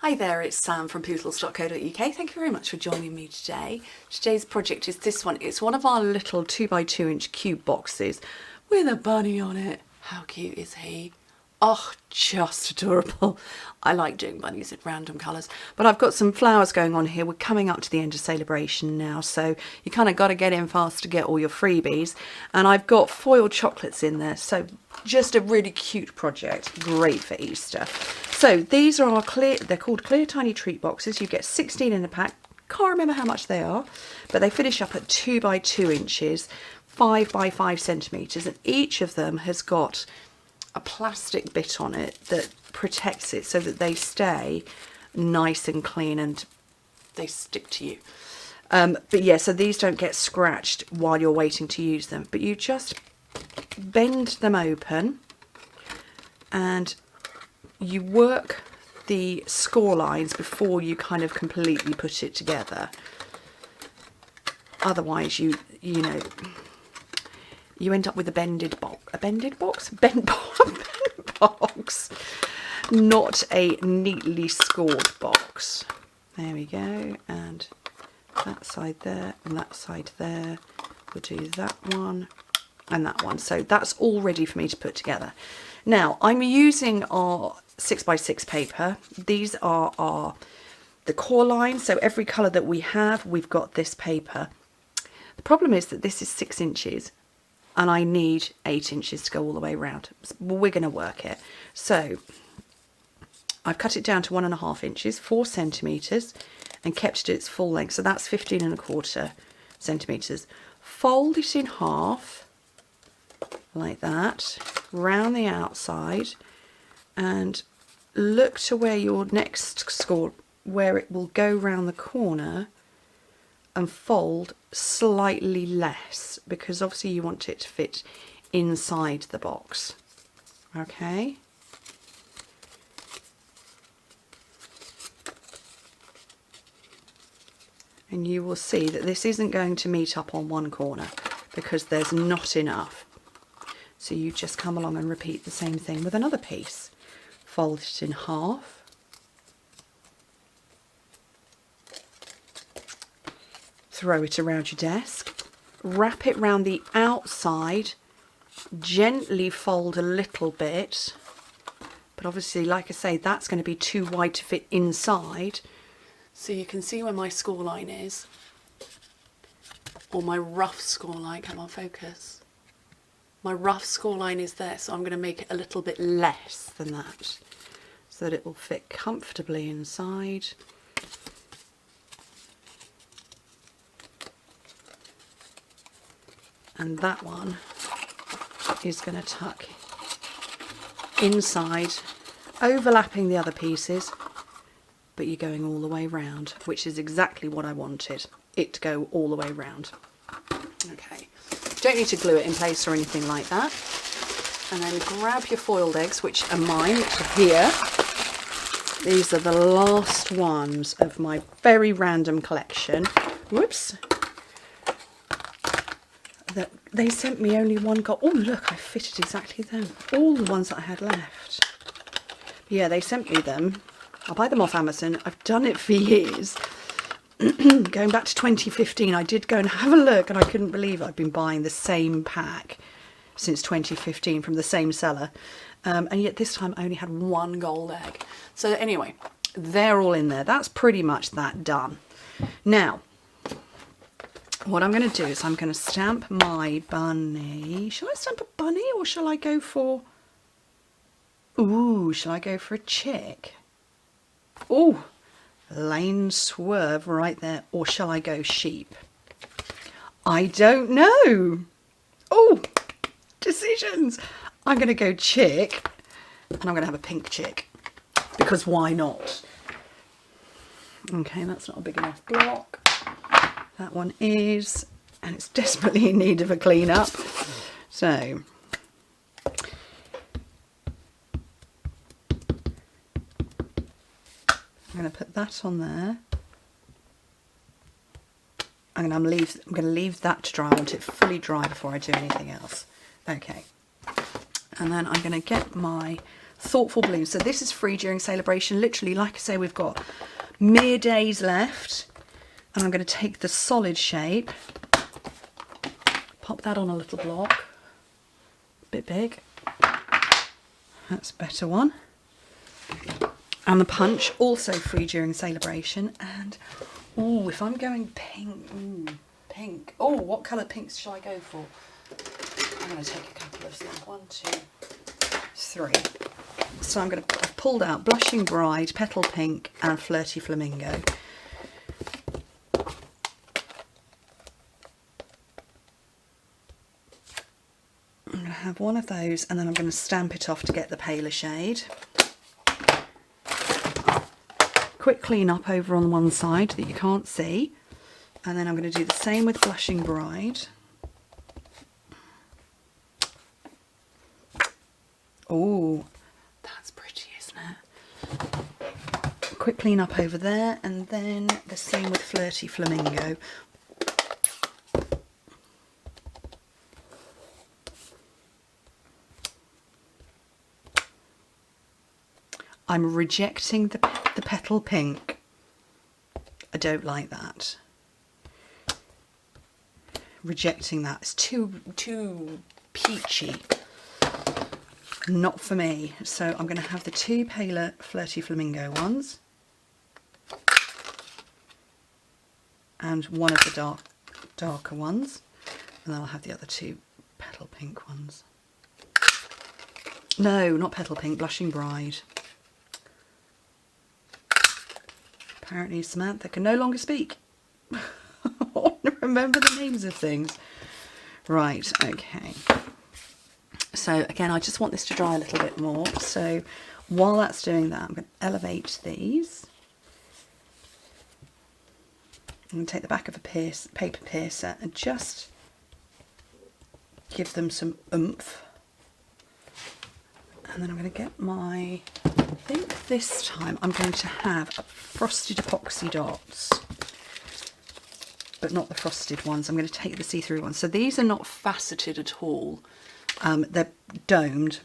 Hi there, it's Sam from Pootles.co.uk. Thank you very much for joining me today. Today's project is this one. It's one of our little 2x2 inch cube boxes with a bunny on it. How cute is he? Oh, just adorable. I like doing bunnies in random colours. But I've got some flowers going on here. We're coming up to the end of celebration now, so you kind of got to get in fast to get all your freebies. And I've got foiled chocolates in there, so just a really cute project. Great for Easter. So these are our clear, they're called clear tiny treat boxes. You get 16 in a pack. Can't remember how much they are, but they finish up at 2x2 inches, 5x5 centimetres, and each of them has got a plastic bit on it that protects it so that they stay nice and clean and they stick to you. But yeah, so these don't get scratched while you're waiting to use them, but you just bend them open and you work the score lines before you kind of completely put it together. Otherwise you know, you end up with a bent box, not a neatly scored box. There we go, and that side there and that side there. We'll do that one and that one. So that's all ready for me to put together. Now I'm using our 6x6 paper. These are the core lines, so every colour that we have, we've got this paper. The problem is that this is 6 inches and I need 8 inches to go all the way around. We're going to work it. So I've cut it down to 1.5 inches, 4 centimetres, and kept it its full length. So that's 15.25 centimetres. Fold it in half, like that, round the outside, and look to where your next score, where it will go round the corner, and fold slightly less, because obviously you want it to fit inside the box. Okay. And you will see that this isn't going to meet up on one corner because there's not enough. So you just come along and repeat the same thing with another piece. Fold it in half. Throw it around your desk. Wrap it round the outside. Gently fold a little bit. But obviously, like I say, that's going to be too wide to fit inside. So you can see where my score line is. Or my rough score line. Come on, focus. My rough score line is there, so I'm going to make it a little bit less than that so that it will fit comfortably inside. And that one is going to tuck inside, overlapping the other pieces, but you're going all the way round, which is exactly what I wanted, it to go all the way round. Okay. Don't need to glue it in place or anything like that. And then grab your foiled eggs, which are mine, which are here. These are the last ones of my very random collection. Whoops. They sent me only one gold. Oh look, I fitted exactly them. All the ones that I had left. Yeah, they sent me them. I'll buy them off Amazon. I've done it for years. Going back to 2015, I did go and have a look and I couldn't believe I'd been buying the same pack since 2015 from the same seller. And yet this time I only had one gold egg. So anyway, they're all in there. That's pretty much that done. Now, what I'm going to do is I'm going to stamp my bunny. Shall I stamp a bunny or shall I go for... Ooh, shall I go for a chick? Ooh. Lane swerve right there, or shall I go sheep? I don't know. Oh, decisions. I'm going to go chick, and I'm going to have a pink chick, because why not? Okay, that's not a big enough block. That one is, and it's desperately in need of a clean up. So I'm going to put that on there. I'm going to leave that to dry. I want it fully dry before I do anything else. Okay. And then I'm going to get my Thoughtful Bloom. So this is free during celebration. Literally, like I say, we've got mere days left. And I'm going to take the solid shape, pop that on a little block. Bit big. That's a better one. And the punch, also free during celebration. And, oh, if I'm going pink, pink. Oh, what colour pinks shall I go for? I'm going to take a couple of things. 1, 2, 3. So I've pulled out Blushing Bride, Petal Pink and Flirty Flamingo. I'm going to have one of those and then I'm going to stamp it off to get the paler shade. Quick clean up over on one side that you can't see. And then I'm going to do the same with Blushing Bride. Oh, that's pretty, isn't it? Quick clean up over there and then the same with Flirty Flamingo. I'm rejecting the petal pink. I don't like that. Rejecting that. It's too peachy. Not for me. So I'm going to have the 2 paler Flirty Flamingo ones. And one of the darker ones. And then I'll have the other 2 petal pink ones. No, not Petal Pink, Blushing Bride. Apparently Samantha can no longer speak. I want to remember the names of things. Right, okay. So again, I just want this to dry a little bit more. So while that's doing that, I'm going to elevate these. I'm going to take the back of a paper piercer and just give them some oomph. And then I'm going to get my, I think this time I'm going to have frosted epoxy dots, but not the frosted ones. I'm going to take the see-through ones. So these are not faceted at all. They're domed.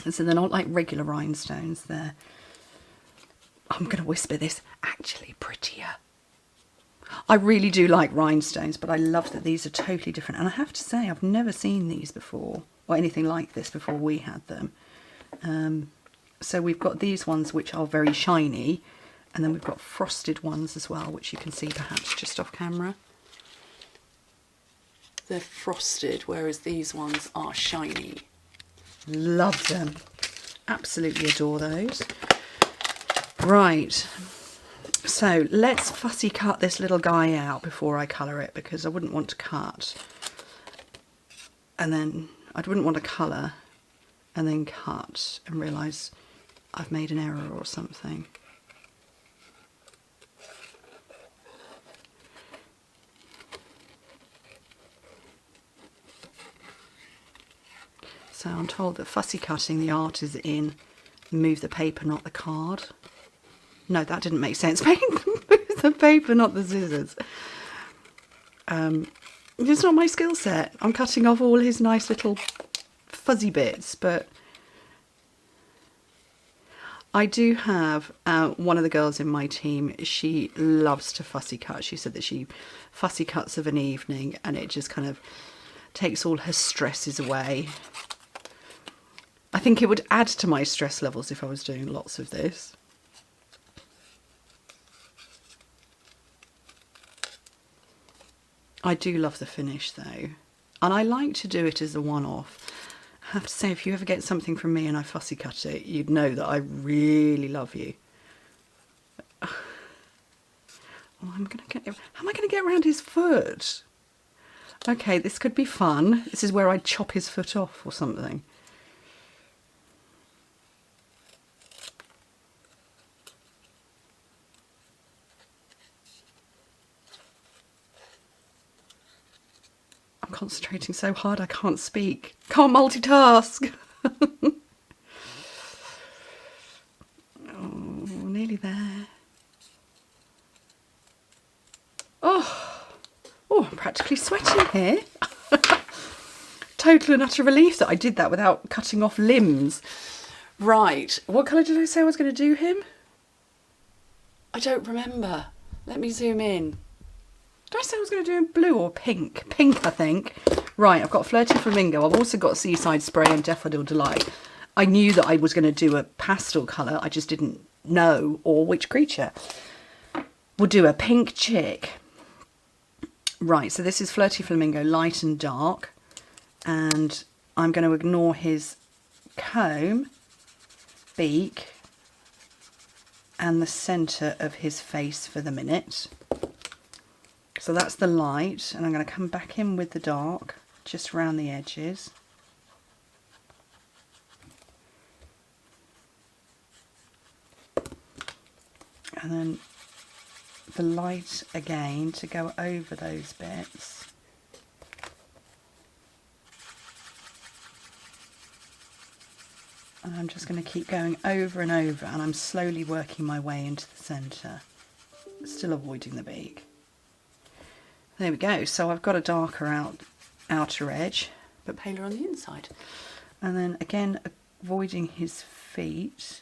And so they're not like regular rhinestones. They're, I'm going to whisper this, actually prettier. I really do like rhinestones, but I love that these are totally different. And I have to say, I've never seen these before, or anything like this before we had them. So we've got these ones which are very shiny, and then we've got frosted ones as well, which you can see perhaps just off camera. They're frosted, whereas these ones are shiny. Love them. Absolutely adore those. Right. So let's fussy cut this little guy out before I colour it, because I wouldn't want to cut and then I wouldn't want to colour and then cut and realise I've made an error or something. So I'm told that fussy cutting, the art is in move the paper, not the card. No, that didn't make sense. Move the paper, not the scissors. It's not my skill set. I'm cutting off all his nice little fuzzy bits, but I do have one of the girls in my team. She loves to fussy cut. She said that she fussy cuts of an evening and it just kind of takes all her stresses away. I think it would add to my stress levels if I was doing lots of this. I do love the finish though, and I like to do it as a one-off. I have to say, if you ever get something from me and I fussy cut it, you'd know that I really love you. Oh, how am I going to get around his foot? Okay, this could be fun. This is where I'd chop his foot off or something. I'm concentrating so hard I can't speak. Can't multitask. Oh, nearly there. Oh, I'm practically sweating here. Total and utter relief that I did that without cutting off limbs. Right, what colour did I say I was going to do him? I don't remember. Let me zoom in. Did I say I was going to do him blue or pink? Pink, I think. Right, I've got Flirty Flamingo. I've also got Seaside Spray and Daffodil Delight. I knew that I was going to do a pastel colour. I just didn't know or which creature. We'll do a pink chick. Right, so this is Flirty Flamingo, light and dark. And I'm going to ignore his comb, beak, and the centre of his face for the minute. So that's the light, and I'm going to come back in with the dark, just around the edges. And then the light again to go over those bits. And I'm just going to keep going over and over, and I'm slowly working my way into the centre, still avoiding the beak. There we go. So I've got a darker outer edge, but paler on the inside. And then again, avoiding his feet.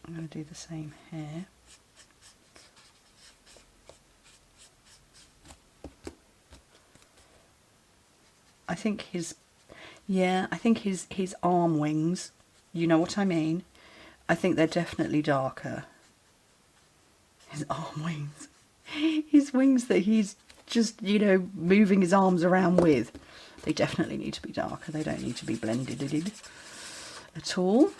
I'm going to do the same here. I think his arm wings, you know what I mean? I think they're definitely darker. His arm wings. His wings that he's just, you know, moving his arms around with. They definitely need to be darker. They don't need to be blended at all.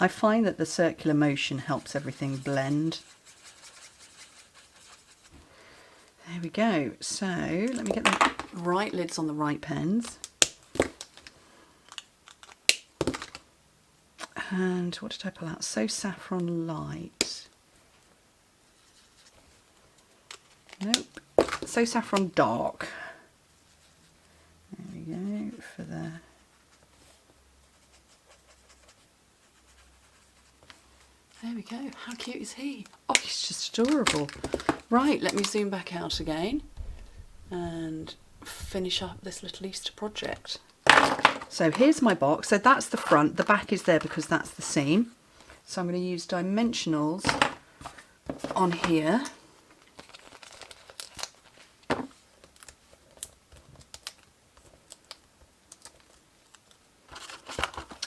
I find that the circular motion helps everything blend. There we go. So let me get the right lids on the right pens. And what did I pull out? So Saffron Light. Nope. So Saffron Dark. There we go for the... There we go. How cute is he? Oh, he's just adorable. Right, let me zoom back out again and finish up this little Easter project. So here's my box. So that's the front. The back is there because that's the seam. So I'm going to use dimensionals on here.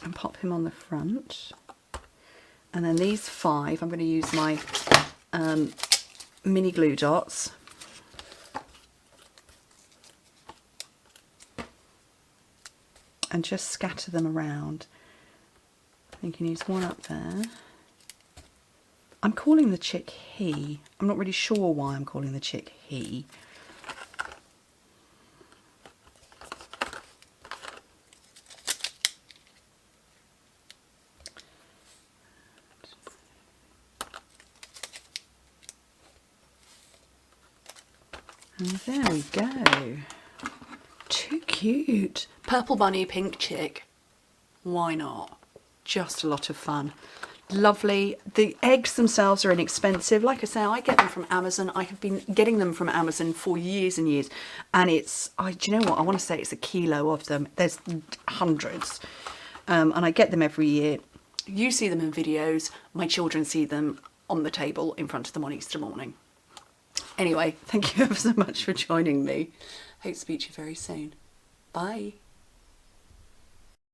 And pop him on the front. And then these 5, I'm going to use my mini glue dots. And just scatter them around. You can use one up there. I'm calling the chick he. I'm not really sure why I'm calling the chick he. And there we go. Too cute. Purple bunny, pink chick. Why not? Just a lot of fun. Lovely. The eggs themselves are inexpensive. Like I say, I get them from Amazon. I have been getting them from Amazon for years and years. And it's, do you know what? I want to say it's a kilo of them. There's hundreds. And I get them every year. You see them in videos. My children see them on the table in front of them on Easter morning. Anyway, thank you ever so much for joining me. Hope to speak to you very soon. Bye.